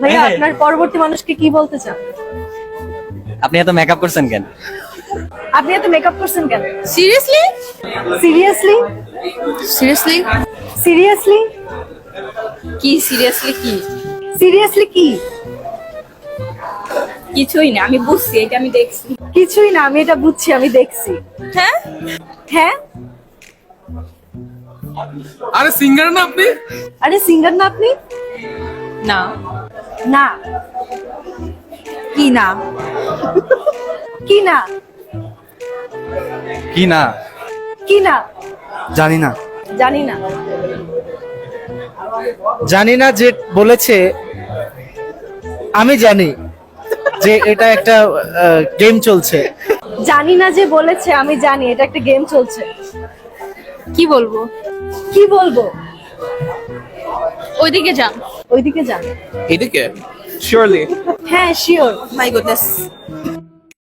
ভাইয়া আপনার পরবর্তী মানুষকে কি বলতে চান? আপনি এত মেকআপ করছেন কেন? আপনি এত মেকআপ করছেন কেন? সিরিয়াসলি সিরিয়াসলি সিরিয়াসলি সিরিয়াসলি কি সিরিয়াসলি কি সিরিয়াসলি কি? কিছুই না, আমি বুঝছি, এটা আমি দেখছি। কিছুই না, আমি এটা বুঝছি, আমি দেখছি। হ্যাঁ হ্যাঁ, আরে সিঙ্গার না আপনি? আরে সিঙ্গার না আপনি? না না কি না কি না কি না? কি না জানি না। জানি না। জানি না যে বলেছে আমি জানি যে এটা একটা গেম চলছে। জানি না যে বলেছে আমি জানি এটা একটা গেম চলছে। কি বলবো? কি বলবো? ওইদিকে যান। ওইদিকে যান। এদিকে শিওরলি। হ্যাঁ শিওর। My goodness.